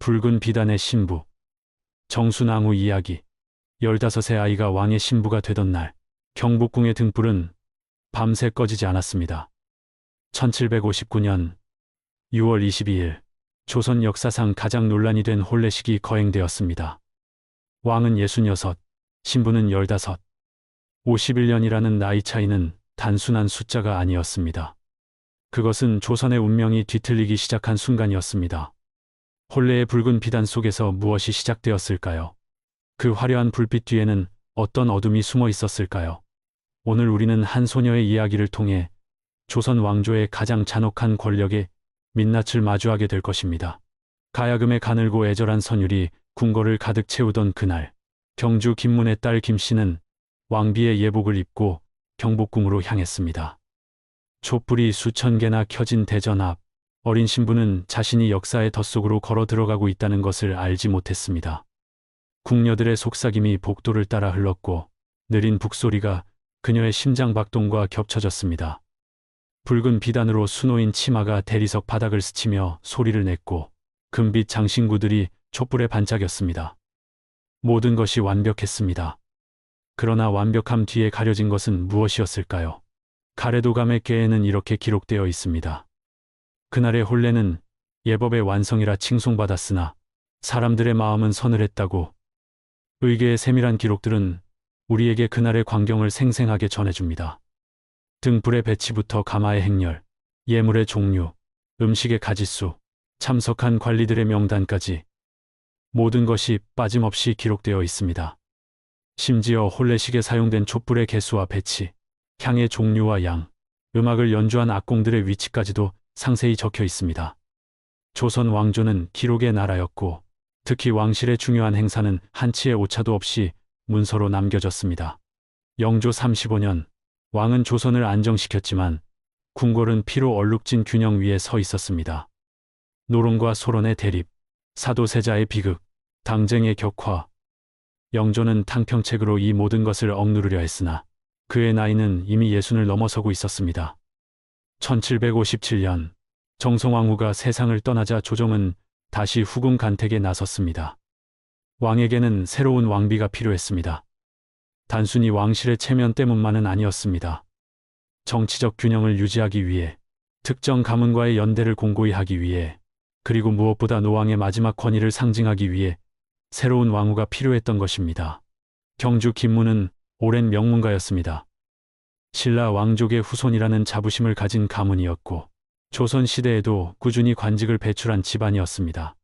붉은 비단의 신부. 정순왕후 이야기. 15세 아이가 왕의 신부가 되던 날, 경복궁의 등불은 밤새 꺼지지 않았습니다. 1759년 6월 22일, 조선 역사상 가장 논란이 된 혼례식이 거행되었습니다. 왕은 66, 신부는 15. 51년이라는 나이 차이는 단순한 숫자가 아니었습니다. 그것은 조선의 운명이 뒤틀리기 시작한 순간이었습니다. 혼례의 붉은 비단 속에서 무엇이 시작되었을까요? 그 화려한 불빛 뒤에는 어떤 어둠이 숨어 있었을까요? 오늘 우리는 한 소녀의 이야기를 통해 조선 왕조의 가장 잔혹한 권력의 민낯을 마주하게 될 것입니다. 가야금에 가늘고 애절한 선율이 궁궐을 가득 채우던 그날, 경주 김문의 딸 김씨는 왕비의 예복을 입고 경복궁으로 향했습니다. 촛불이 수천 개나 켜진 대전 앞, 어린 신부는 자신이 역사의 덫속으로 걸어 들어가고 있다는 것을 알지 못했습니다. 궁녀들의 속삭임이 복도를 따라 흘렀고 느린 북소리가 그녀의 심장 박동과 겹쳐졌습니다. 붉은 비단으로 수놓인 치마가 대리석 바닥을 스치며 소리를 냈고 금빛 장신구들이 촛불에 반짝였습니다. 모든 것이 완벽했습니다. 그러나 완벽함 뒤에 가려진 것은 무엇이었을까요? 가래도감의 꾀에는 이렇게 기록되어 있습니다. 그날의 혼례는 예법의 완성이라 칭송받았으나 사람들의 마음은 서늘했다고. 의궤의 세밀한 기록들은 우리에게 그날의 광경을 생생하게 전해줍니다. 등불의 배치부터 가마의 행렬, 예물의 종류, 음식의 가짓수, 참석한 관리들의 명단까지 모든 것이 빠짐없이 기록되어 있습니다. 심지어 혼례식에 사용된 촛불의 개수와 배치, 향의 종류와 양, 음악을 연주한 악공들의 위치까지도 상세히 적혀 있습니다. 조선 왕조는 기록의 나라였고 특히 왕실의 중요한 행사는 한치의 오차도 없이 문서로 남겨졌습니다. 영조 35년, 왕은 조선을 안정시켰지만 궁궐은 피로 얼룩진 균형 위에 서 있었습니다. 노론과 소론의 대립, 사도세자의 비극, 당쟁의 격화. 영조는 탕평책으로 이 모든 것을 억누르려 했으나 그의 나이는 이미 60을 넘어서고 있었습니다. 1757년, 정성왕후가 세상을 떠나자 조정은 다시 후궁 간택에 나섰습니다. 왕에게는 새로운 왕비가 필요했습니다. 단순히 왕실의 체면 때문만은 아니었습니다. 정치적 균형을 유지하기 위해, 특정 가문과의 연대를 공고히 하기 위해, 그리고 무엇보다 노왕의 마지막 권위를 상징하기 위해 새로운 왕후가 필요했던 것입니다. 경주 김문은 오랜 명문가였습니다. 신라 왕족의 후손이라는 자부심을 가진 가문이었고 조선 시대에도 꾸준히 관직을 배출한 집안이었습니다.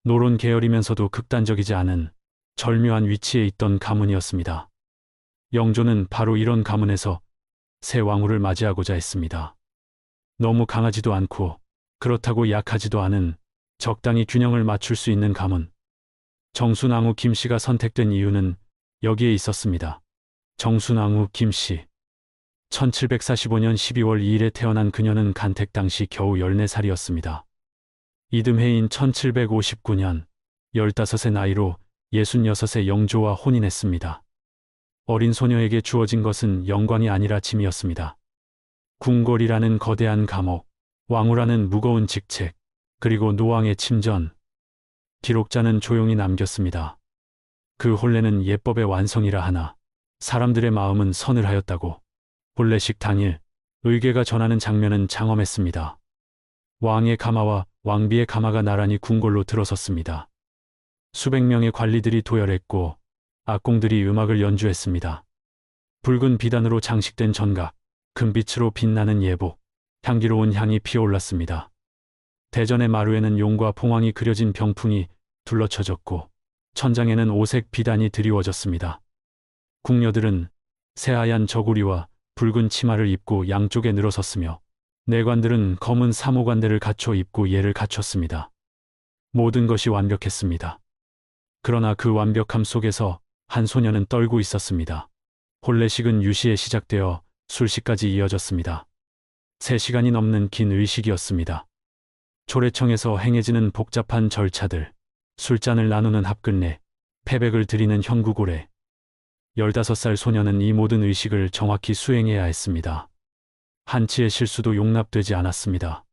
노론 계열이면서도 극단적이지 않은 절묘한 위치에 있던 가문이었습니다. 영조는 바로 이런 가문에서 새 왕후를 맞이하고자 했습니다. 너무 강하지도 않고 그렇다고 약하지도 않은 적당히 균형을 맞출 수 있는 가문. 정순왕후 김씨가 선택된 이유는 여기에 있었습니다. 정순왕후 김씨. 1745년 12월 2일에 태어난 그녀는 간택 당시 겨우 14살이었습니다. 이듬해인 1759년 15의 나이로 66의 영조와 혼인했습니다. 어린 소녀에게 주어진 것은 영광이 아니라 짐이었습니다. 궁궐이라는 거대한 감옥, 왕후라는 무거운 직책, 그리고 노왕의 침전. 기록자는 조용히 남겼습니다. 그 혼례는 예법의 완성이라 하나 사람들의 마음은 서늘하였다고. 혼례식 당일, 의궤가 전하는 장면은 장엄했습니다. 왕의 가마와 왕비의 가마가 나란히 궁궐로 들어섰습니다. 수백 명의 관리들이 도열했고 악공들이 음악을 연주했습니다. 붉은 비단으로 장식된 전각, 금빛으로 빛나는 예복, 향기로운 향이 피어올랐습니다. 대전의 마루에는 용과 봉황이 그려진 병풍이 둘러쳐졌고 천장에는 오색 비단이 드리워졌습니다. 궁녀들은 새하얀 저고리와 붉은 치마를 입고 양쪽에 늘어섰으며 내관들은 검은 사모관대를 갖춰 입고 예를 갖췄습니다. 모든 것이 완벽했습니다. 그러나 그 완벽함 속에서 한 소녀는 떨고 있었습니다. 혼례식은 유시에 시작되어 술식까지 이어졌습니다. 3시간이 넘는 긴 의식이었습니다. 초래청에서 행해지는 복잡한 절차들, 술잔을 나누는 합끝내, 패백을 드리는 현구고래. 15살 소녀는 이 모든 의식을 정확히 수행해야 했습니다. 한치의 실수도 용납되지 않았습니다.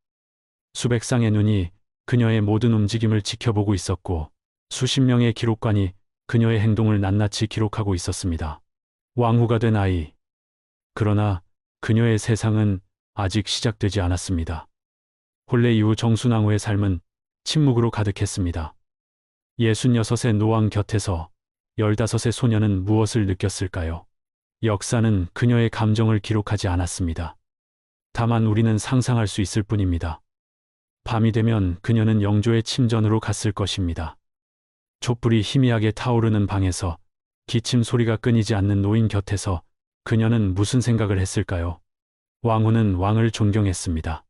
수백 쌍의 눈이 그녀의 모든 움직임을 지켜보고 있었고 수십 명의 기록관이 그녀의 행동을 낱낱이 기록하고 있었습니다. 왕후가 된 아이. 그러나 그녀의 세상은 아직 시작되지 않았습니다. 혼례 이후 정순왕후의 삶은 침묵으로 가득했습니다. 66의 노왕 곁에서 15의 소녀는 무엇을 느꼈을까요? 역사는 그녀의 감정을 기록하지 않았습니다. 다만 우리는 상상할 수 있을 뿐입니다. 밤이 되면 그녀는 영조의 침전으로 갔을 것입니다. 촛불이 희미하게 타오르는 방에서 기침 소리가 끊이지 않는 노인 곁에서 그녀는 무슨 생각을 했을까요? 왕후는 왕을 존경했습니다.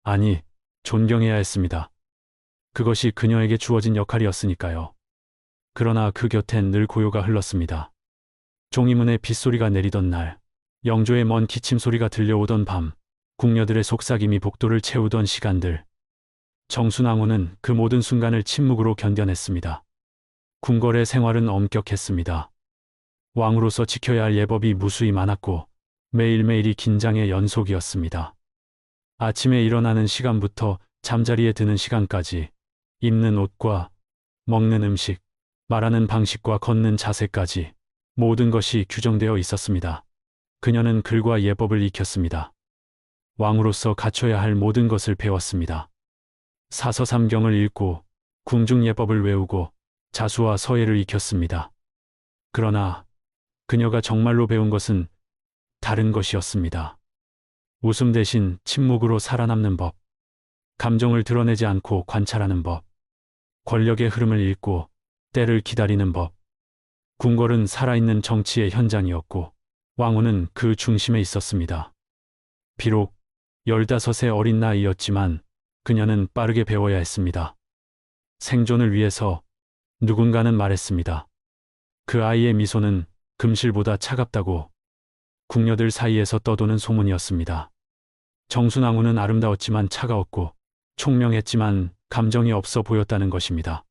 아니, 존경해야 했습니다. 그것이 그녀에게 주어진 역할이었으니까요. 그러나 그 곁엔 늘 고요가 흘렀습니다. 종이문에 빗소리가 내리던 날, 영조의 먼 기침 소리가 들려오던 밤, 궁녀들의 속삭임이 복도를 채우던 시간들. 정순왕후는 그 모든 순간을 침묵으로 견뎌냈습니다. 궁궐의 생활은 엄격했습니다. 왕으로서 지켜야 할 예법이 무수히 많았고 매일매일이 긴장의 연속이었습니다. 아침에 일어나는 시간부터 잠자리에 드는 시간까지 입는 옷과 먹는 음식, 말하는 방식과 걷는 자세까지 모든 것이 규정되어 있었습니다. 그녀는 글과 예법을 익혔습니다. 왕으로서 갖춰야 할 모든 것을 배웠습니다. 사서삼경을 읽고 궁중예법을 외우고 자수와 서예를 익혔습니다. 그러나 그녀가 정말로 배운 것은 다른 것이었습니다. 웃음 대신 침묵으로 살아남는 법, 감정을 드러내지 않고 관찰하는 법, 권력의 흐름을 읽고 때를 기다리는 법. 궁궐은 살아있는 정치의 현장이었고 왕후는 그 중심에 있었습니다. 비록 15의 어린 나이였지만 그녀는 빠르게 배워야 했습니다. 생존을 위해서 누군가는 말했습니다. 그 아이의 미소는 금실보다 차갑다고. 궁녀들 사이에서 떠도는 소문이었습니다. 정순왕후는 아름다웠지만 차가웠고 총명했지만 감정이 없어 보였다는 것입니다.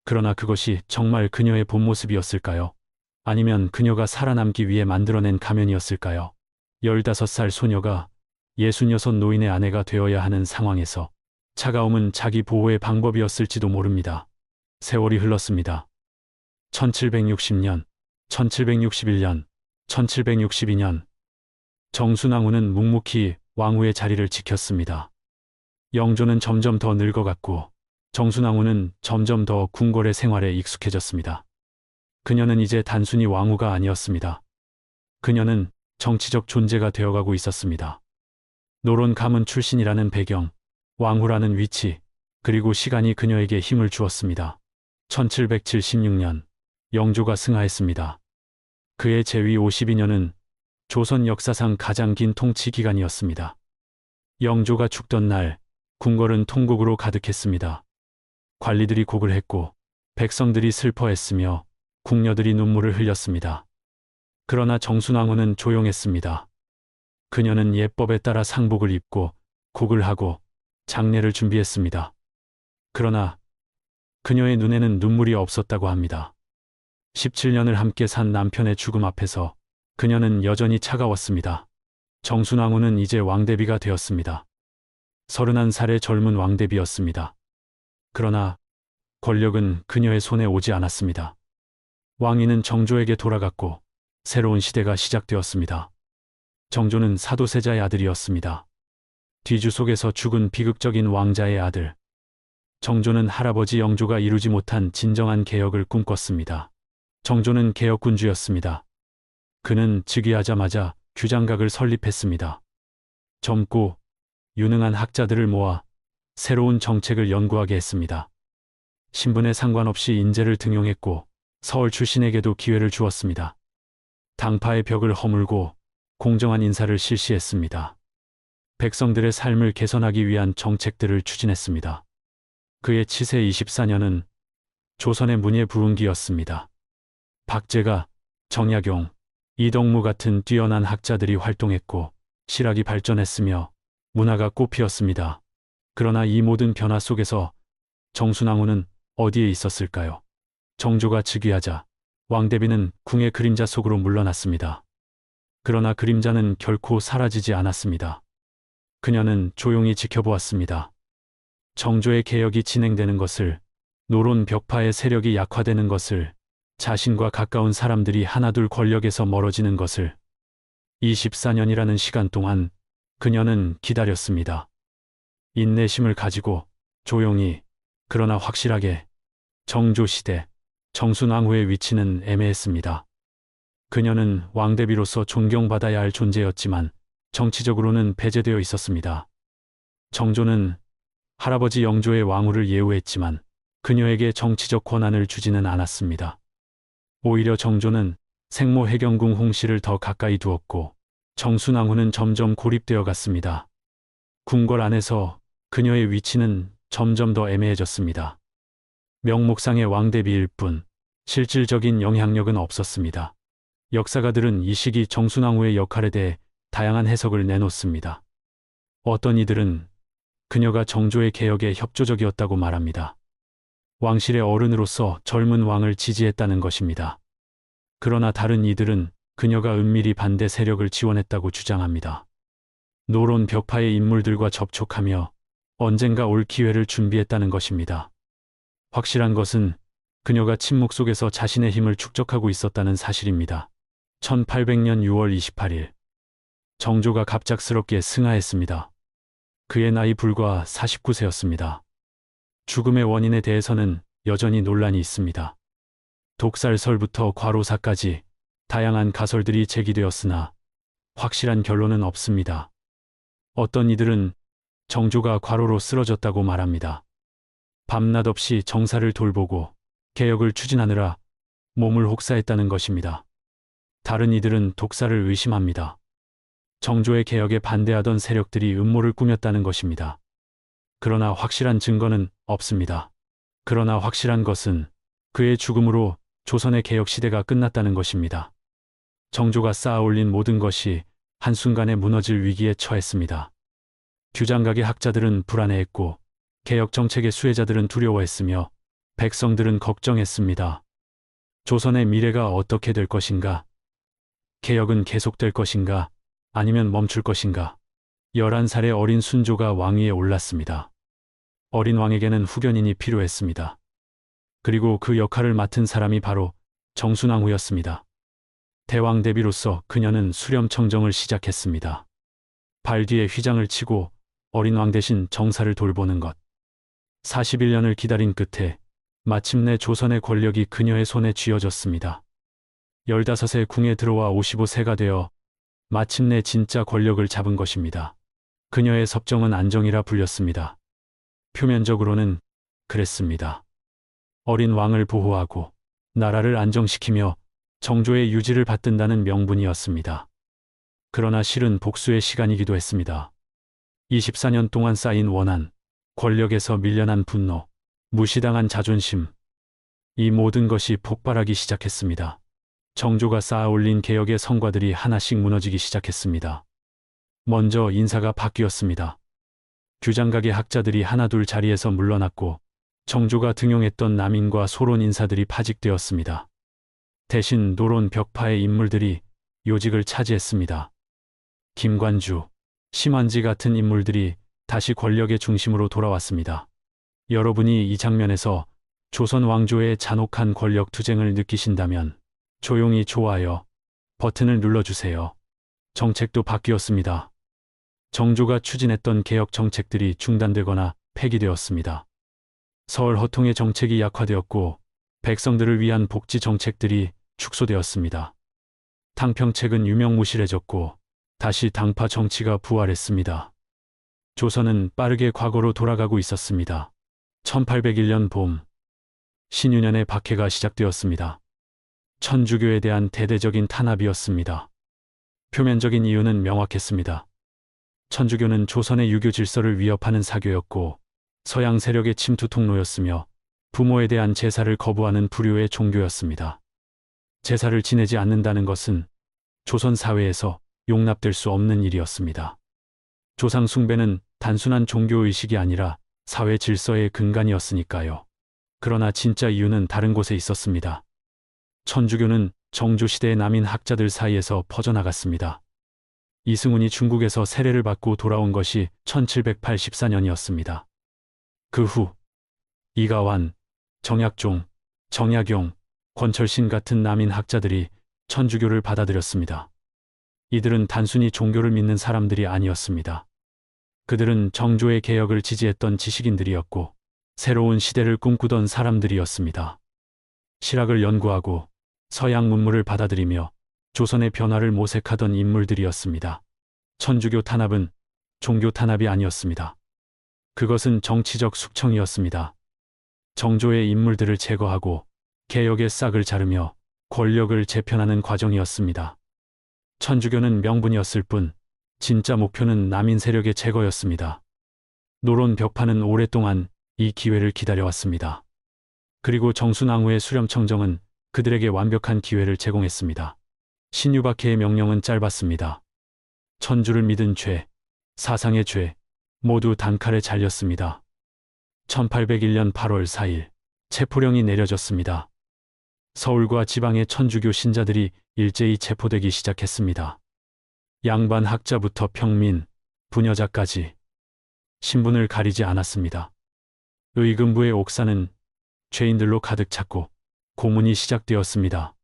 그러나 그것이 정말 그녀의 본 모습이었을까요? 아니면 그녀가 살아남기 위해 만들어낸 가면이었을까요? 15살 소녀가 66 노인의 아내가 되어야 하는 상황에서 차가움은 자기 보호의 방법이었을지도 모릅니다. 세월이 흘렀습니다. 1760년, 1761년, 1762년. 정순왕후는 묵묵히 왕후의 자리를 지켰습니다. 영조는 점점 더 늙어갔고 정순왕후는 점점 더 궁궐의 생활에 익숙해졌습니다. 그녀는 이제 단순히 왕후가 아니었습니다. 그녀는 정치적 존재가 되어가고 있었습니다. 노론 가문 출신이라는 배경, 왕후라는 위치, 그리고 시간이 그녀에게 힘을 주었습니다. 1776년, 영조가 승하했습니다. 그의 재위 52년은 조선 역사상 가장 긴 통치 기간이었습니다. 영조가 죽던 날, 궁궐은 통곡으로 가득했습니다. 관리들이 곡을 했고, 백성들이 슬퍼했으며, 궁녀들이 눈물을 흘렸습니다. 그러나 정순왕후는 조용했습니다. 그녀는 예법에 따라 상복을 입고, 곡을 하고, 장례를 준비했습니다. 그러나 그녀의 눈에는 눈물이 없었다고 합니다. 17년을 함께 산 남편의 죽음 앞에서 그녀는 여전히 차가웠습니다. 정순왕후는 이제 왕대비가 되었습니다. 31살의 젊은 왕대비였습니다. 그러나 권력은 그녀의 손에 오지 않았습니다. 왕위는 정조에게 돌아갔고 새로운 시대가 시작되었습니다. 정조는 사도세자의 아들이었습니다. 뒤주 속에서 죽은 비극적인 왕자의 아들. 정조는 할아버지 영조가 이루지 못한 진정한 개혁을 꿈꿨습니다. 정조는 개혁군주였습니다. 그는 즉위하자마자 규장각을 설립했습니다. 젊고 유능한 학자들을 모아 새로운 정책을 연구하게 했습니다. 신분에 상관없이 인재를 등용했고 서울 출신에게도 기회를 주었습니다. 당파의 벽을 허물고 공정한 인사를 실시했습니다. 백성들의 삶을 개선하기 위한 정책들을 추진했습니다. 그의 치세 24년은 조선의 문예 부흥기였습니다. 박제가, 정약용, 이덕무 같은 뛰어난 학자들이 활동했고 실학이 발전했으며 문화가 꽃피었습니다. 그러나 이 모든 변화 속에서 정순왕후는 어디에 있었을까요? 정조가 즉위하자 왕대비는 궁의 그림자 속으로 물러났습니다. 그러나 그림자는 결코 사라지지 않았습니다. 그녀는 조용히 지켜보았습니다. 정조의 개혁이 진행되는 것을, 노론 벽파의 세력이 약화되는 것을, 자신과 가까운 사람들이 하나둘 권력에서 멀어지는 것을 24년이라는 시간 동안 그녀는 기다렸습니다. 인내심을 가지고 조용히, 그러나 확실하게. 정조 시대 정순왕후의 위치는 애매했습니다. 그녀는 왕대비로서 존경받아야 할 존재였지만 정치적으로는 배제되어 있었습니다. 정조는 할아버지 영조의 왕후를 예우했지만 그녀에게 정치적 권한을 주지는 않았습니다. 오히려 정조는 생모 해경궁 홍씨를 더 가까이 두었고 정순왕후는 점점 고립되어 갔습니다. 궁궐 안에서 그녀의 위치는 점점 더 애매해졌습니다. 명목상의 왕대비일 뿐 실질적인 영향력은 없었습니다. 역사가들은 이 시기 정순왕후의 역할에 대해 다양한 해석을 내놓습니다. 어떤 이들은 그녀가 정조의 개혁에 협조적이었다고 말합니다. 왕실의 어른으로서 젊은 왕을 지지했다는 것입니다. 그러나 다른 이들은 그녀가 은밀히 반대 세력을 지원했다고 주장합니다. 노론 벽파의 인물들과 접촉하며 언젠가 올 기회를 준비했다는 것입니다. 확실한 것은 그녀가 침묵 속에서 자신의 힘을 축적하고 있었다는 사실입니다. 1800년 6월 28일 정조가 갑작스럽게 승하했습니다. 그의 나이 불과 49세였습니다. 죽음의 원인에 대해서는 여전히 논란이 있습니다. 독살설부터 과로사까지 다양한 가설들이 제기되었으나 확실한 결론은 없습니다. 어떤 이들은 정조가 과로로 쓰러졌다고 말합니다. 밤낮 없이 정사를 돌보고 개혁을 추진하느라 몸을 혹사했다는 것입니다. 다른 이들은 독살을 의심합니다. 정조의 개혁에 반대하던 세력들이 음모를 꾸몄다는 것입니다. 그러나 확실한 증거는 없습니다. 그러나 확실한 것은 그의 죽음으로 조선의 개혁 시대가 끝났다는 것입니다. 정조가 쌓아올린 모든 것이 한순간에 무너질 위기에 처했습니다. 규장각의 학자들은 불안해했고 개혁 정책의 수혜자들은 두려워했으며 백성들은 걱정했습니다. 조선의 미래가 어떻게 될 것인가? 개혁은 계속될 것인가? 아니면 멈출 것인가? 11살의 어린 순조가 왕위에 올랐습니다. 어린 왕에게는 후견인이 필요했습니다. 그리고 그 역할을 맡은 사람이 바로 정순왕후였습니다. 대왕 대비로서 그녀는 수렴청정을 시작했습니다. 발 뒤에 휘장을 치고 어린 왕 대신 정사를 돌보는 것. 41년을 기다린 끝에 마침내 조선의 권력이 그녀의 손에 쥐어졌습니다. 15세 궁에 들어와 55세가 되어 마침내 진짜 권력을 잡은 것입니다. 그녀의 섭정은 안정이라 불렸습니다. 표면적으로는 그랬습니다. 어린 왕을 보호하고 나라를 안정시키며 정조의 유지를 받든다는 명분이었습니다. 그러나 실은 복수의 시간이기도 했습니다. 24년 동안 쌓인 원한, 권력에서 밀려난 분노, 무시당한 자존심, 이 모든 것이 폭발하기 시작했습니다. 정조가 쌓아올린 개혁의 성과들이 하나씩 무너지기 시작했습니다. 먼저 인사가 바뀌었습니다. 규장각의 학자들이 하나둘 자리에서 물러났고 정조가 등용했던 남인과 소론 인사들이 파직되었습니다. 대신 노론 벽파의 인물들이 요직을 차지했습니다. 김관주, 심한지 같은 인물들이 다시 권력의 중심으로 돌아왔습니다. 여러분이 이 장면에서 조선 왕조의 잔혹한 권력 투쟁을 느끼신다면 조용히 좋아요 버튼을 눌러주세요. 정책도 바뀌었습니다. 정조가 추진했던 개혁 정책들이 중단되거나 폐기되었습니다. 서울 허통의 정책이 약화되었고 백성들을 위한 복지 정책들이 축소되었습니다. 탕평책은 유명무실해졌고 다시 당파 정치가 부활했습니다. 조선은 빠르게 과거로 돌아가고 있었습니다. 1801년 봄, 신유년의 박해가 시작되었습니다. 천주교에 대한 대대적인 탄압이었습니다. 표면적인 이유는 명확했습니다. 천주교는 조선의 유교 질서를 위협하는 사교였고 서양 세력의 침투 통로였으며 부모에 대한 제사를 거부하는 불효의 종교였습니다. 제사를 지내지 않는다는 것은 조선 사회에서 용납될 수 없는 일이었습니다. 조상 숭배는 단순한 종교의식이 아니라 사회 질서의 근간이었으니까요. 그러나 진짜 이유는 다른 곳에 있었습니다. 천주교는 정조시대의 남인 학자들 사이에서 퍼져나갔습니다. 이승훈이 중국에서 세례를 받고 돌아온 것이 1784년이었습니다. 그 후 이가완, 정약종, 정약용, 권철신 같은 남인 학자들이 천주교를 받아들였습니다. 이들은 단순히 종교를 믿는 사람들이 아니었습니다. 그들은 정조의 개혁을 지지했던 지식인들이었고 새로운 시대를 꿈꾸던 사람들이었습니다. 실학을 연구하고 서양 문물을 받아들이며 조선의 변화를 모색하던 인물들이었습니다. 천주교 탄압은 종교 탄압이 아니었습니다. 그것은 정치적 숙청이었습니다. 정조의 인물들을 제거하고 개혁의 싹을 자르며 권력을 재편하는 과정이었습니다. 천주교는 명분이었을 뿐 진짜 목표는 남인 세력의 제거였습니다. 노론 벽파는 오랫동안 이 기회를 기다려왔습니다. 그리고 정순왕후의 수렴청정은 그들에게 완벽한 기회를 제공했습니다. 신유박해의 명령은 짧았습니다. 천주를 믿은 죄, 사상의 죄 모두 단칼에 잘렸습니다. 1801년 8월 4일 체포령이 내려졌습니다. 서울과 지방의 천주교 신자들이 일제히 체포되기 시작했습니다. 양반 학자부터 평민, 부녀자까지 신분을 가리지 않았습니다. 의금부의 옥사는 죄인들로 가득 찼고 고문이 시작되었습니다.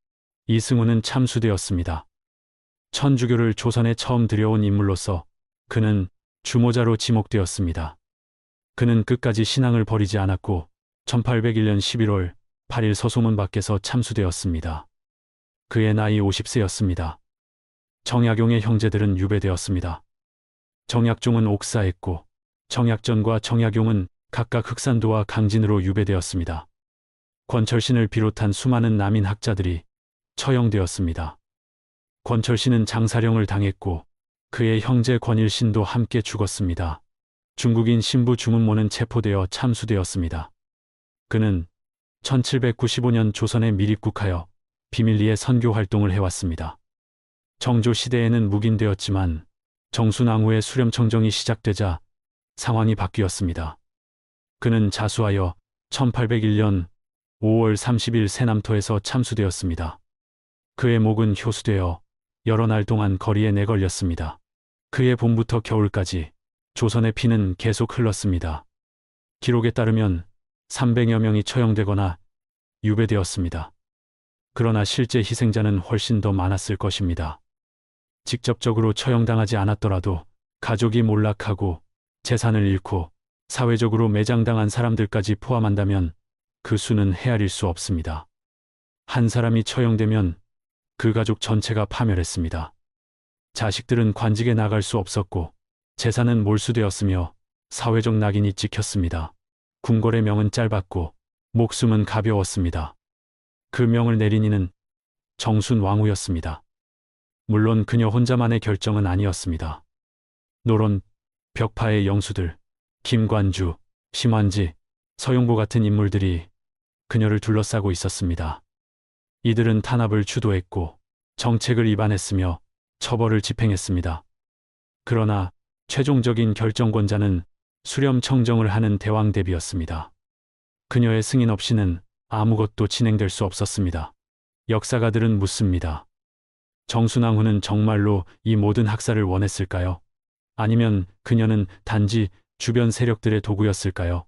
이승우는 참수되었습니다. 천주교를 조선에 처음 들여온 인물로서 그는 주모자로 지목되었습니다. 그는 끝까지 신앙을 버리지 않았고 1801년 11월 8일 서소문 밖에서 참수되었습니다. 그의 나이 50세였습니다. 정약용의 형제들은 유배되었습니다. 정약종은 옥사했고 정약전과 정약용은 각각 흑산도와 강진으로 유배되었습니다. 권철신을 비롯한 수많은 남인 학자들이 처형되었습니다. 권철신은 장사령을 당했고 그의 형제 권일신도 함께 죽었습니다. 중국인 신부 주문모는 체포되어 참수되었습니다. 그는 1795년 조선에 밀입국하여 비밀리에 선교 활동을 해왔습니다. 정조 시대에는 묵인되었지만 정순왕후의 수렴청정이 시작되자 상황이 바뀌었습니다. 그는 자수하여 1801년 5월 30일 세남토에서 참수되었습니다. 그의 목은 효수되어 여러 날 동안 거리에 내걸렸습니다. 그의 봄부터 겨울까지 조선의 피는 계속 흘렀습니다. 기록에 따르면 300여 명이 처형되거나 유배되었습니다. 그러나 실제 희생자는 훨씬 더 많았을 것입니다. 직접적으로 처형당하지 않았더라도 가족이 몰락하고 재산을 잃고 사회적으로 매장당한 사람들까지 포함한다면 그 수는 헤아릴 수 없습니다. 한 사람이 처형되면 그 가족 전체가 파멸했습니다. 자식들은 관직에 나갈 수 없었고 재산은 몰수되었으며 사회적 낙인이 찍혔습니다. 궁궐의 명은 짧았고 목숨은 가벼웠습니다. 그 명을 내린 이는 정순왕후였습니다. 물론 그녀 혼자만의 결정은 아니었습니다. 노론, 벽파의 영수들, 김관주, 심환지, 서용보 같은 인물들이 그녀를 둘러싸고 있었습니다. 이들은 탄압을 주도했고 정책을 위반했으며 처벌을 집행했습니다. 그러나 최종적인 결정권자는 수렴청정을 하는 대왕대비였습니다. 그녀의 승인 없이는 아무것도 진행될 수 없었습니다. 역사가들은 묻습니다. 정순왕후는 정말로 이 모든 학살을 원했을까요? 아니면 그녀는 단지 주변 세력들의 도구였을까요?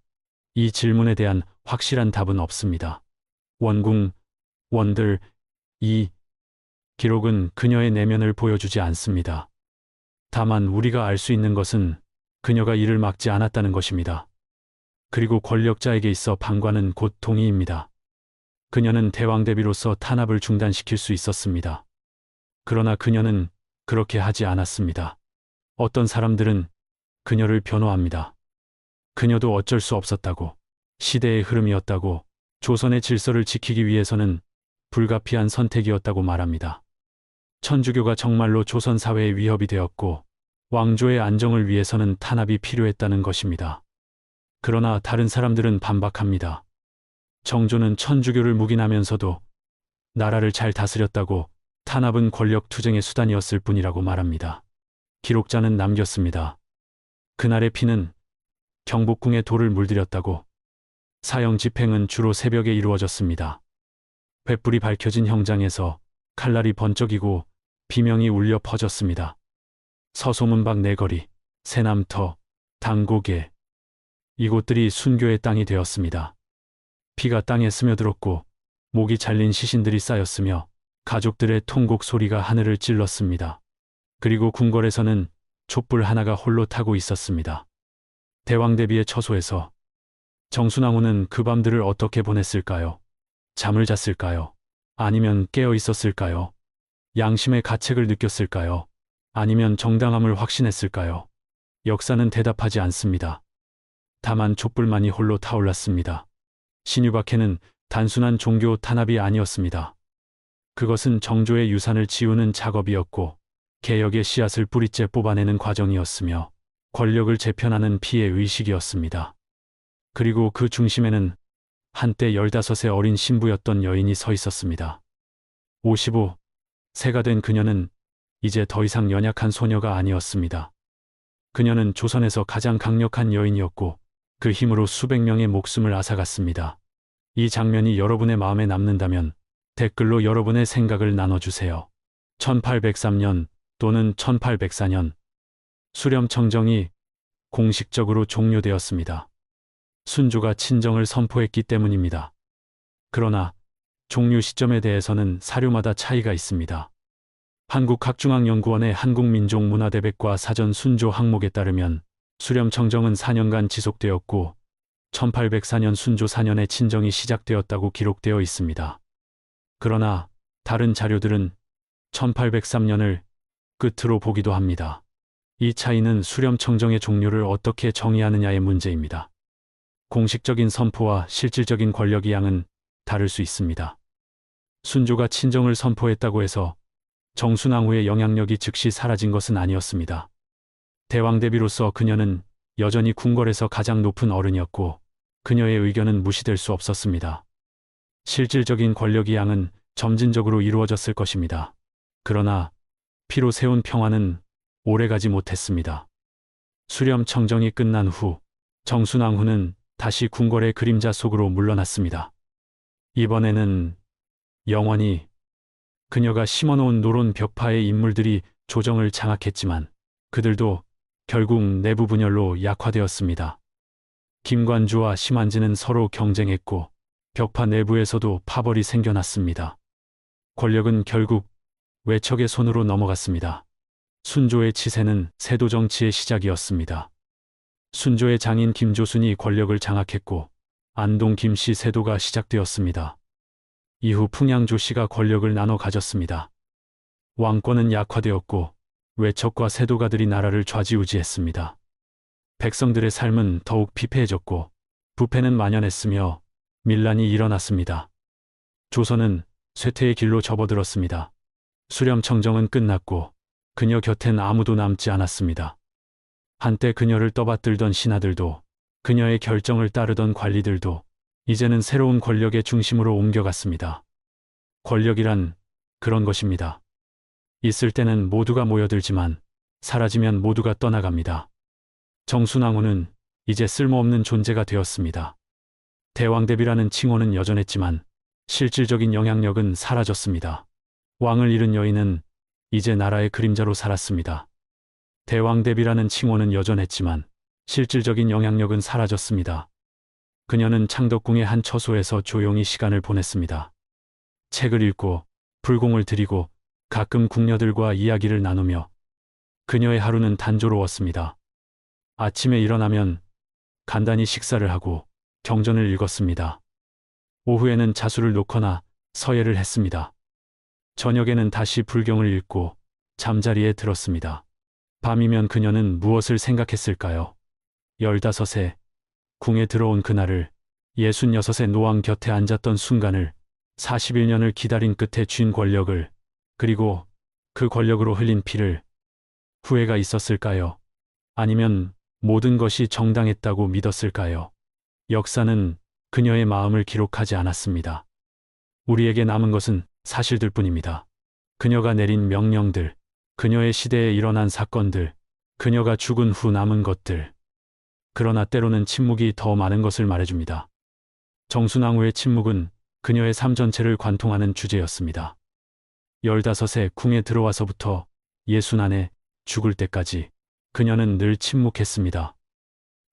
이 질문에 대한 확실한 답은 없습니다. 원궁, 원들, 이 기록은 그녀의 내면을 보여주지 않습니다. 다만 우리가 알 수 있는 것은 그녀가 이를 막지 않았다는 것입니다. 그리고 권력자에게 있어 방관은 곧 동의입니다. 그녀는 대왕대비로서 탄압을 중단시킬 수 있었습니다. 그러나 그녀는 그렇게 하지 않았습니다. 어떤 사람들은 그녀를 변호합니다. 그녀도 어쩔 수 없었다고, 시대의 흐름이었다고, 조선의 질서를 지키기 위해서는 불가피한 선택이었다고 말합니다. 천주교가 정말로 조선 사회의 위협이 되었고 왕조의 안정을 위해서는 탄압이 필요했다는 것입니다. 그러나 다른 사람들은 반박합니다. 정조는 천주교를 묵인하면서도 나라를 잘 다스렸다고, 탄압은 권력 투쟁의 수단이었을 뿐이라고 말합니다. 기록자는 남겼습니다. 그날의 피는 경복궁의 돌을 물들였다고. 사형 집행은 주로 새벽에 이루어졌습니다. 횃불이 밝혀진 형장에서 칼날이 번쩍이고 비명이 울려 퍼졌습니다. 서소문 밖 내거리, 세남터, 당고개, 이곳들이 순교의 땅이 되었습니다. 피가 땅에 스며들었고 목이 잘린 시신들이 쌓였으며 가족들의 통곡 소리가 하늘을 찔렀습니다. 그리고 궁궐에서는 촛불 하나가 홀로 타고 있었습니다. 대왕대비의 처소에서 정순왕후는 그 밤들을 어떻게 보냈을까요? 잠을 잤을까요? 아니면 깨어 있었을까요? 양심의 가책을 느꼈을까요? 아니면 정당함을 확신했을까요? 역사는 대답하지 않습니다. 다만 촛불만이 홀로 타올랐습니다. 신유박해는 단순한 종교 탄압이 아니었습니다. 그것은 정조의 유산을 지우는 작업이었고 개혁의 씨앗을 뿌리째 뽑아내는 과정이었으며 권력을 재편하는 피해 의식이었습니다. 그리고 그 중심에는 한때 15의 어린 신부였던 여인이 서 있었습니다. 55세가 된 그녀는 이제 더 이상 연약한 소녀가 아니었습니다. 그녀는 조선에서 가장 강력한 여인이었고 그 힘으로 수백 명의 목숨을 앗아갔습니다. 이 장면이 여러분의 마음에 남는다면 댓글로 여러분의 생각을 나눠주세요. 1803년 또는 1804년 수렴청정이 공식적으로 종료되었습니다. 순조가 친정을 선포했기 때문입니다. 그러나 종료 시점에 대해서는 사료마다 차이가 있습니다. 한국학중앙연구원의 한국민족문화대백과 사전 순조 항목에 따르면 수렴청정은 4년간 지속되었고 1804년 순조 4년에 친정이 시작되었다고 기록되어 있습니다. 그러나 다른 자료들은 1803년을 끝으로 보기도 합니다. 이 차이는 수렴청정의 종료를 어떻게 정의하느냐의 문제입니다. 공식적인 선포와 실질적인 권력의 양은 다를 수 있습니다. 순조가 친정을 선포했다고 해서 정순왕후의 영향력이 즉시 사라진 것은 아니었습니다. 대왕대비로서 그녀는 여전히 궁궐에서 가장 높은 어른이었고 그녀의 의견은 무시될 수 없었습니다. 실질적인 권력의 양은 점진적으로 이루어졌을 것입니다. 그러나 피로 세운 평화는 오래가지 못했습니다. 수렴청정이 끝난 후 정순왕후는 다시 궁궐의 그림자 속으로 물러났습니다. 이번에는 영원히 그녀가 심어놓은 노론 벽파의 인물들이 조정을 장악했지만 그들도 결국 내부 분열로 약화되었습니다. 김관주와 심한지는 서로 경쟁했고 벽파 내부에서도 파벌이 생겨났습니다. 권력은 결국 외척의 손으로 넘어갔습니다. 순조의 치세는 세도 정치의 시작이었습니다. 순조의 장인 김조순이 권력을 장악했고 안동 김씨 세도가 시작되었습니다. 이후 풍양조 씨가 권력을 나눠 가졌습니다. 왕권은 약화되었고 외척과 세도가들이 나라를 좌지우지했습니다. 백성들의 삶은 더욱 피폐해졌고 부패는 만연했으며 밀란이 일어났습니다. 조선은 쇠퇴의 길로 접어들었습니다. 수렴청정은 끝났고 그녀 곁엔 아무도 남지 않았습니다. 한때 그녀를 떠받들던 신하들도 그녀의 결정을 따르던 관리들도 이제는 새로운 권력의 중심으로 옮겨갔습니다. 권력이란 그런 것입니다. 있을 때는 모두가 모여들지만 사라지면 모두가 떠나갑니다. 정순왕후는 이제 쓸모없는 존재가 되었습니다. 대왕대비라는 칭호는 여전했지만 실질적인 영향력은 사라졌습니다. 왕을 잃은 여인은 이제 나라의 그림자로 살았습니다. 대왕대비라는 칭호는 여전했지만 실질적인 영향력은 사라졌습니다. 그녀는 창덕궁의 한 처소에서 조용히 시간을 보냈습니다. 책을 읽고 불공을 드리고 가끔 궁녀들과 이야기를 나누며 그녀의 하루는 단조로웠습니다. 아침에 일어나면 간단히 식사를 하고 경전을 읽었습니다. 오후에는 자수를 놓거나 서예를 했습니다. 저녁에는 다시 불경을 읽고 잠자리에 들었습니다. 밤이면 그녀는 무엇을 생각했을까요? 15세 궁에 들어온 그날을, 66의 노왕 곁에 앉았던 순간을, 41년을 기다린 끝에 쥔 권력을, 그리고 그 권력으로 흘린 피를. 후회가 있었을까요? 아니면 모든 것이 정당했다고 믿었을까요? 역사는 그녀의 마음을 기록하지 않았습니다. 우리에게 남은 것은 사실들 뿐입니다. 그녀가 내린 명령들, 그녀의 시대에 일어난 사건들, 그녀가 죽은 후 남은 것들. 그러나 때로는 침묵이 더 많은 것을 말해줍니다. 정순왕후의 침묵은 그녀의 삶 전체를 관통하는 주제였습니다. 15세 궁에 들어와서부터 60안에 죽을 때까지 그녀는 늘 침묵했습니다.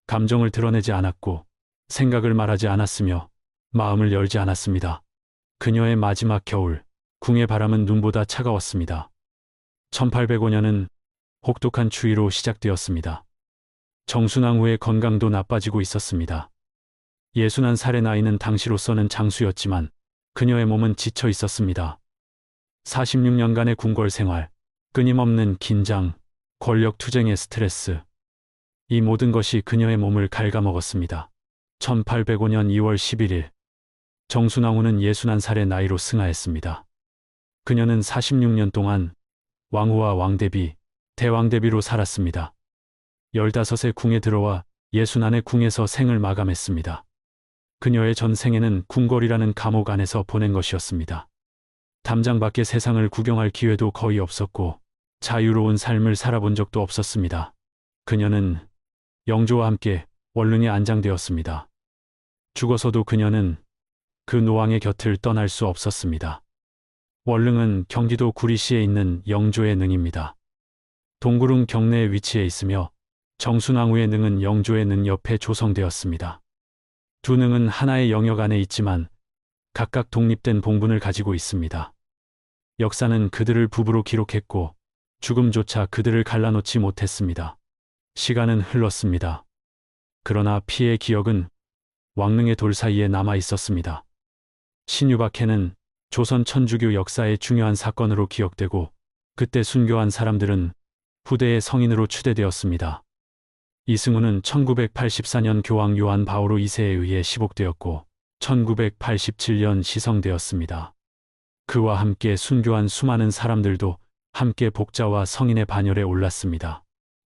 감정을 드러내지 않았고 생각을 말하지 않았으며 마음을 열지 않았습니다. 그녀의 마지막 겨울, 궁의 바람은 눈보다 차가웠습니다. 1805년은 혹독한 추위로 시작되었습니다. 정순왕후의 건강도 나빠지고 있었습니다. 61살의 나이는 당시로서는 장수였지만 그녀의 몸은 지쳐 있었습니다. 46년간의 궁궐 생활, 끊임없는 긴장, 권력 투쟁의 스트레스, 이 모든 것이 그녀의 몸을 갉아먹었습니다. 1805년 2월 11일, 정순왕후는 61살의 나이로 승하했습니다. 그녀는 46년 동안 왕후와 왕대비, 대왕대비로 살았습니다. 15세 궁에 들어와 61의 궁에서 생을 마감했습니다. 그녀의 전생에는 궁궐이라는 감옥 안에서 보낸 것이었습니다. 담장 밖의 세상을 구경할 기회도 거의 없었고 자유로운 삶을 살아본 적도 없었습니다. 그녀는 영조와 함께 원릉에 안장되었습니다. 죽어서도 그녀는 그 노왕의 곁을 떠날 수 없었습니다. 원릉은 경기도 구리시에 있는 영조의 능입니다. 동구릉 경내에 위치해 있으며 정순왕후의 능은 영조의 능 옆에 조성되었습니다. 두 능은 하나의 영역 안에 있지만 각각 독립된 봉분을 가지고 있습니다. 역사는 그들을 부부로 기록했고 죽음조차 그들을 갈라놓지 못했습니다. 시간은 흘렀습니다. 그러나 피의 기억은 왕릉의 돌 사이에 남아 있었습니다. 신유박해는 조선 천주교 역사의 중요한 사건으로 기억되고 그때 순교한 사람들은 후대의 성인으로 추대되었습니다. 이승우는 1984년 교황 요한 바오로 2세에 의해 시복되었고 1987년 시성되었습니다. 그와 함께 순교한 수많은 사람들도 함께 복자와 성인의 반열에 올랐습니다.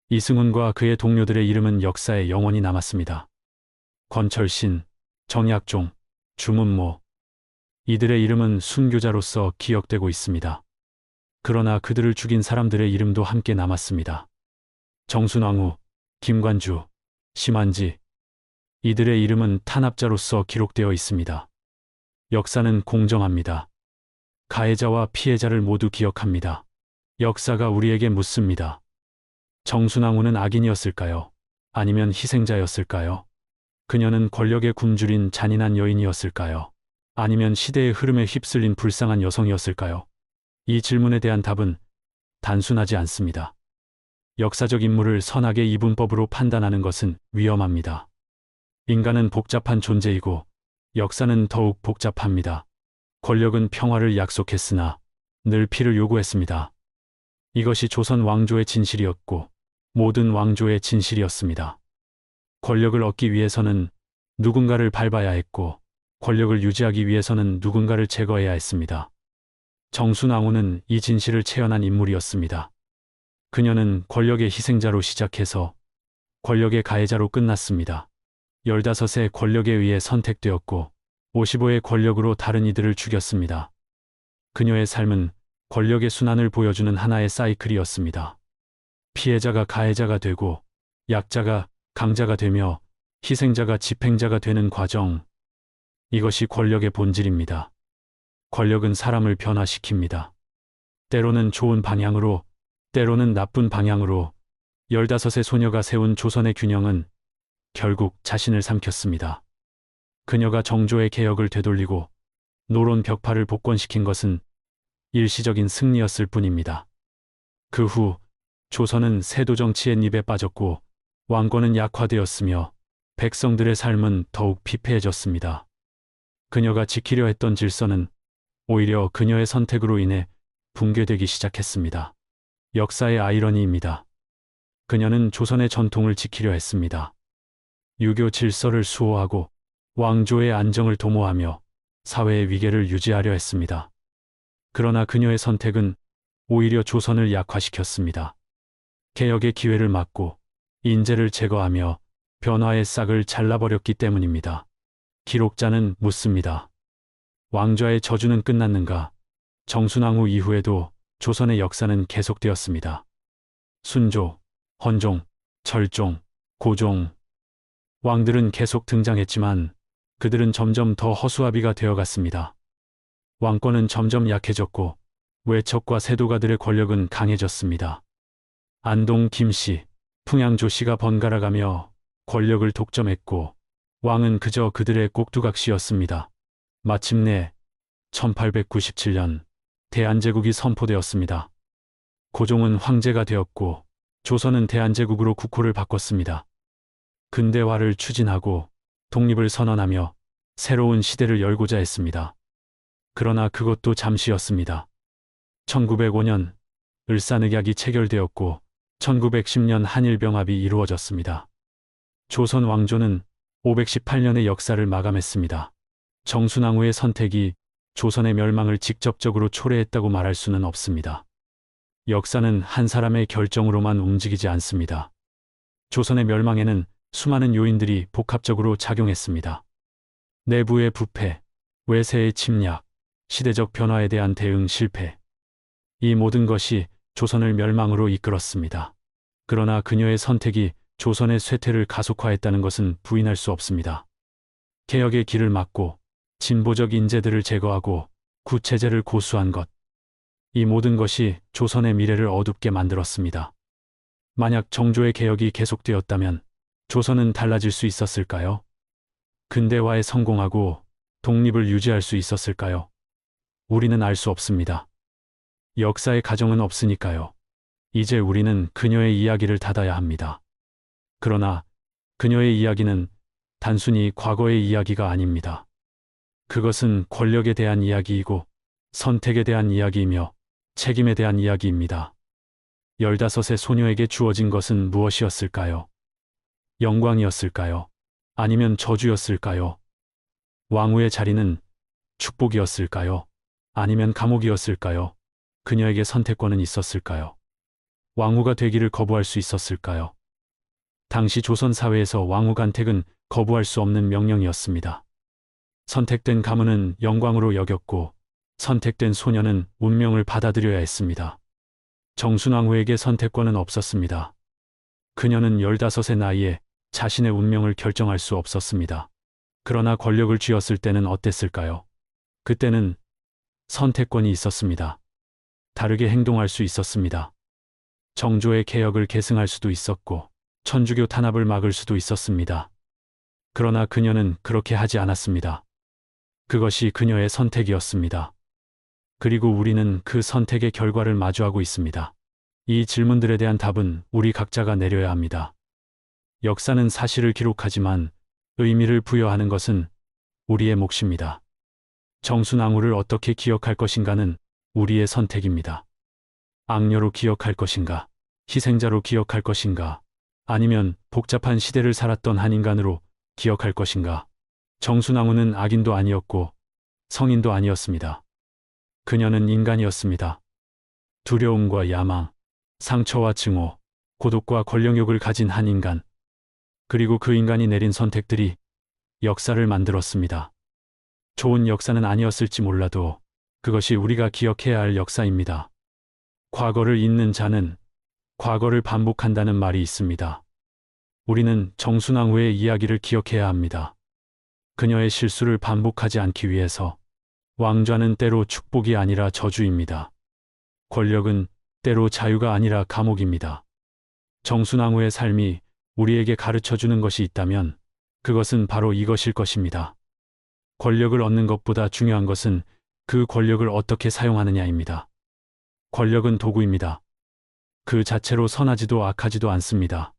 이승훈과 그의 동료들의 이름은 역사에 영원히 남았습니다. 권철신, 정약종, 주문모, 이들의 이름은 순교자로서 기억되고 있습니다. 그러나 그들을 죽인 사람들의 이름도 함께 남았습니다. 정순왕후, 김관주, 심한지, 이들의 이름은 탄압자로서 기록되어 있습니다. 역사는 공정합니다. 가해자와 피해자를 모두 기억합니다. 역사가 우리에게 묻습니다. 정순왕후는 악인이었을까요? 아니면 희생자였을까요? 그녀는 권력의 굶주린 잔인한 여인이었을까요? 아니면 시대의 흐름에 휩쓸린 불쌍한 여성이었을까요? 이 질문에 대한 답은 단순하지 않습니다. 역사적 인물을 선악의 이분법으로 판단하는 것은 위험합니다. 인간은 복잡한 존재이고 역사는 더욱 복잡합니다. 권력은 평화를 약속했으나 늘 피를 요구했습니다. 이것이 조선 왕조의 진실이었고 모든 왕조의 진실이었습니다. 권력을 얻기 위해서는 누군가를 밟아야 했고 권력을 유지하기 위해서는 누군가를 제거해야 했습니다. 정순왕후는 이 진실을 체현한 인물이었습니다. 그녀는 권력의 희생자로 시작해서 권력의 가해자로 끝났습니다. 15의 권력에 의해 선택되었고 55의 권력으로 다른 이들을 죽였습니다. 그녀의 삶은 권력의 순환을 보여주는 하나의 사이클이었습니다. 피해자가 가해자가 되고 약자가 강자가 되며 희생자가 집행자가 되는 과정, 이것이 권력의 본질입니다. 권력은 사람을 변화시킵니다. 때로는 좋은 방향으로, 때로는 나쁜 방향으로 15의 소녀가 세운 조선의 균형은 결국 자신을 삼켰습니다. 그녀가 정조의 개혁을 되돌리고 노론 벽파를 복권시킨 것은 일시적인 승리였을 뿐입니다. 그 후 조선은 세도 정치의 늪에 빠졌고 왕권은 약화되었으며 백성들의 삶은 더욱 피폐해졌습니다. 그녀가 지키려 했던 질서는 오히려 그녀의 선택으로 인해 붕괴되기 시작했습니다. 역사의 아이러니입니다. 그녀는 조선의 전통을 지키려 했습니다. 유교 질서를 수호하고 왕조의 안정을 도모하며 사회의 위계를 유지하려 했습니다. 그러나 그녀의 선택은 오히려 조선을 약화시켰습니다. 개혁의 기회를 막고 인재를 제거하며 변화의 싹을 잘라버렸기 때문입니다. 기록자는 묻습니다. 왕좌의 저주는 끝났는가? 정순왕후 이후에도 조선의 역사는 계속되었습니다. 순조, 헌종, 철종, 고종. 왕들은 계속 등장했지만 그들은 점점 더 허수아비가 되어갔습니다. 왕권은 점점 약해졌고 외척과 세도가들의 권력은 강해졌습니다. 안동 김씨, 풍양조 씨가 번갈아가며 권력을 독점했고 왕은 그저 그들의 꼭두각시였습니다. 마침내 1897년 대한제국이 선포되었습니다. 고종은 황제가 되었고 조선은 대한제국으로 국호를 바꿨습니다. 근대화를 추진하고 독립을 선언하며 새로운 시대를 열고자 했습니다. 그러나 그것도 잠시였습니다. 1905년 을사늑약이 체결되었고 1910년 한일병합이 이루어졌습니다. 조선 왕조는 518년의 역사를 마감했습니다. 정순왕후의 선택이 조선의 멸망을 직접적으로 초래했다고 말할 수는 없습니다. 역사는 한 사람의 결정으로만 움직이지 않습니다. 조선의 멸망에는 수많은 요인들이 복합적으로 작용했습니다. 내부의 부패, 외세의 침략, 시대적 변화에 대한 대응 실패. 이 모든 것이 조선을 멸망으로 이끌었습니다. 그러나 그녀의 선택이 조선의 쇠퇴를 가속화했다는 것은 부인할 수 없습니다. 개혁의 길을 막고 진보적 인재들을 제거하고 구체제를 고수한 것. 이 모든 것이 조선의 미래를 어둡게 만들었습니다. 만약 정조의 개혁이 계속되었다면 조선은 달라질 수 있었을까요? 근대화에 성공하고 독립을 유지할 수 있었을까요? 우리는 알 수 없습니다. 역사의 가정은 없으니까요. 이제 우리는 그녀의 이야기를 닫아야 합니다. 그러나 그녀의 이야기는 단순히 과거의 이야기가 아닙니다. 그것은 권력에 대한 이야기이고 선택에 대한 이야기이며 책임에 대한 이야기입니다. 15의 소녀에게 주어진 것은 무엇이었을까요? 영광이었을까요? 아니면 저주였을까요? 왕후의 자리는 축복이었을까요? 아니면 감옥이었을까요? 그녀에게 선택권은 있었을까요? 왕후가 되기를 거부할 수 있었을까요? 당시 조선 사회에서 왕후 간택은 거부할 수 없는 명령이었습니다. 선택된 가문은 영광으로 여겼고 선택된 소녀는 운명을 받아들여야 했습니다. 정순왕후에게 선택권은 없었습니다. 그녀는 15의 나이에 자신의 운명을 결정할 수 없었습니다. 그러나 권력을 쥐었을 때는 어땠을까요? 그때는 선택권이 있었습니다. 다르게 행동할 수 있었습니다. 정조의 개혁을 계승할 수도 있었고 천주교 탄압을 막을 수도 있었습니다. 그러나 그녀는 그렇게 하지 않았습니다. 그것이 그녀의 선택이었습니다. 그리고 우리는 그 선택의 결과를 마주하고 있습니다. 이 질문들에 대한 답은 우리 각자가 내려야 합니다. 역사는 사실을 기록하지만 의미를 부여하는 것은 우리의 몫입니다. 정순왕후를 어떻게 기억할 것인가는 우리의 선택입니다. 악녀로 기억할 것인가, 희생자로 기억할 것인가, 아니면 복잡한 시대를 살았던 한 인간으로 기억할 것인가. 정순왕후는 악인도 아니었고 성인도 아니었습니다. 그녀는 인간이었습니다. 두려움과 야망, 상처와 증오, 고독과 권력욕을 가진 한 인간. 그리고 그 인간이 내린 선택들이 역사를 만들었습니다. 좋은 역사는 아니었을지 몰라도 그것이 우리가 기억해야 할 역사입니다. 과거를 잊는 자는 과거를 반복한다는 말이 있습니다. 우리는 정순왕후의 이야기를 기억해야 합니다. 그녀의 실수를 반복하지 않기 위해서. 왕좌는 때로 축복이 아니라 저주입니다. 권력은 때로 자유가 아니라 감옥입니다. 정순왕후의 삶이 우리에게 가르쳐주는 것이 있다면 그것은 바로 이것일 것입니다. 권력을 얻는 것보다 중요한 것은 그 권력을 어떻게 사용하느냐입니다. 권력은 도구입니다. 그 자체로 선하지도 악하지도 않습니다.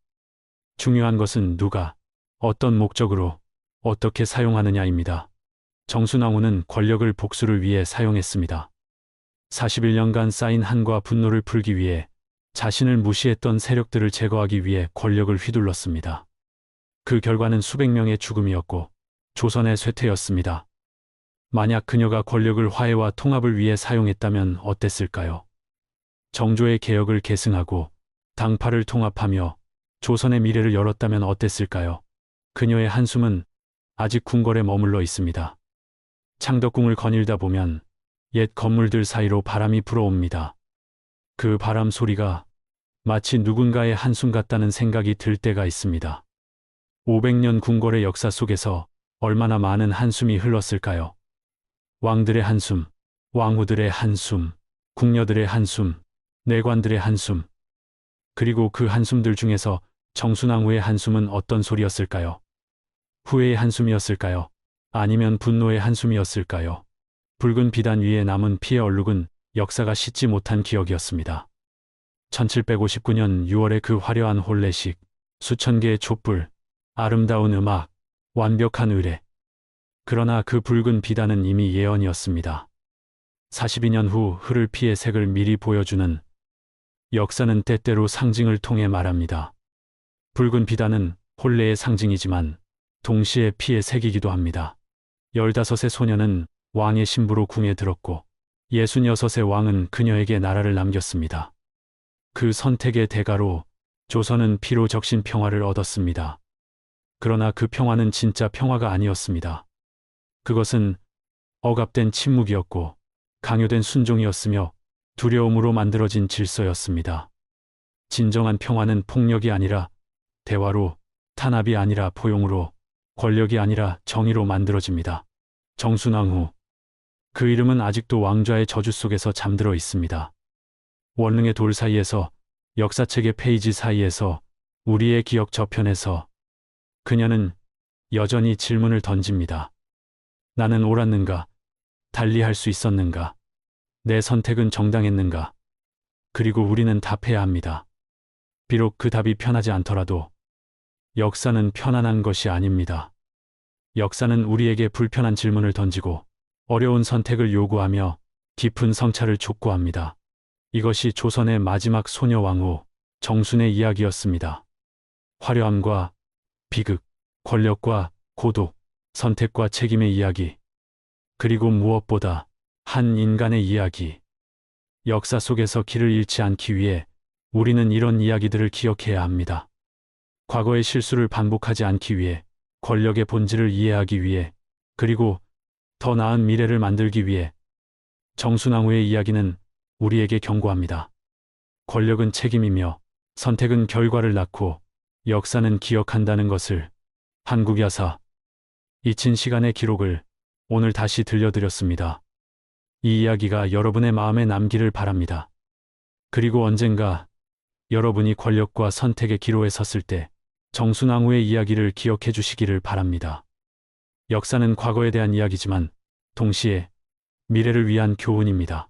중요한 것은 누가, 어떤 목적으로, 어떻게 사용하느냐입니다. 정순왕후는 권력을 복수를 위해 사용했습니다. 41년간 쌓인 한과 분노를 풀기 위해 자신을 무시했던 세력들을 제거하기 위해 권력을 휘둘렀습니다. 그 결과는 수백 명의 죽음이었고 조선의 쇠퇴였습니다. 만약 그녀가 권력을 화해와 통합을 위해 사용했다면 어땠을까요? 정조의 개혁을 계승하고 당파를 통합하며 조선의 미래를 열었다면 어땠을까요? 그녀의 한숨은 아직 궁궐에 머물러 있습니다. 창덕궁을 거닐다 보면 옛 건물들 사이로 바람이 불어옵니다. 그 바람 소리가 마치 누군가의 한숨 같다는 생각이 들 때가 있습니다. 500년 궁궐의 역사 속에서 얼마나 많은 한숨이 흘렀을까요? 왕들의 한숨, 왕후들의 한숨, 궁녀들의 한숨, 내관들의 한숨. 그리고 그 한숨들 중에서 정순왕후의 한숨은 어떤 소리였을까요? 후회의 한숨이었을까요? 아니면 분노의 한숨이었을까요? 붉은 비단 위에 남은 피의 얼룩은 역사가 씻지 못한 기억이었습니다. 1759년 6월의 그 화려한 혼례식, 수천 개의 촛불, 아름다운 음악, 완벽한 의례. 그러나 그 붉은 비단은 이미 예언이었습니다. 42년 후 흐를 피의 색을 미리 보여주는 역사는 때때로 상징을 통해 말합니다. 붉은 비단은 혼례의 상징이지만 동시에 피의 색이기도 합니다. 15의 소녀는 왕의 신부로 궁에 들었고 66의 왕은 그녀에게 나라를 남겼습니다. 그 선택의 대가로 조선은 피로 적신 평화를 얻었습니다. 그러나 그 평화는 진짜 평화가 아니었습니다. 그것은 억압된 침묵이었고 강요된 순종이었으며 두려움으로 만들어진 질서였습니다. 진정한 평화는 폭력이 아니라 대화로, 탄압이 아니라 포용으로, 권력이 아니라 정의로 만들어집니다. 정순왕후. 그 이름은 아직도 왕좌의 저주 속에서 잠들어 있습니다. 원릉의 돌 사이에서, 역사책의 페이지 사이에서, 우리의 기억 저편에서 그녀는 여전히 질문을 던집니다. 나는 옳았는가? 달리 할 수 있었는가? 내 선택은 정당했는가? 그리고 우리는 답해야 합니다. 비록 그 답이 편하지 않더라도 역사는 편안한 것이 아닙니다. 역사는 우리에게 불편한 질문을 던지고 어려운 선택을 요구하며 깊은 성찰을 촉구합니다. 이것이 조선의 마지막 소녀 왕후 정순의 이야기였습니다. 화려함과 비극, 권력과 고독, 선택과 책임의 이야기. 그리고 무엇보다 한 인간의 이야기. 역사 속에서 길을 잃지 않기 위해 우리는 이런 이야기들을 기억해야 합니다. 과거의 실수를 반복하지 않기 위해, 권력의 본질을 이해하기 위해, 그리고 더 나은 미래를 만들기 위해 정순왕후의 이야기는 우리에게 경고합니다. 권력은 책임이며 선택은 결과를 낳고 역사는 기억한다는 것을. 한국야사 잊힌 시간의 기록을 오늘 다시 들려드렸습니다. 이 이야기가 여러분의 마음에 남기를 바랍니다. 그리고 언젠가 여러분이 권력과 선택의 기로에 섰을 때 정순왕후의 이야기를 기억해 주시기를 바랍니다. 역사는 과거에 대한 이야기지만 동시에 미래를 위한 교훈입니다.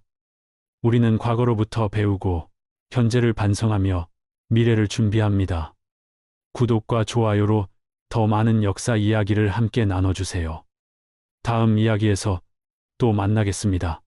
우리는 과거로부터 배우고 현재를 반성하며 미래를 준비합니다. 구독과 좋아요로 더 많은 역사 이야기를 함께 나눠주세요. 다음 이야기에서 또 만나겠습니다.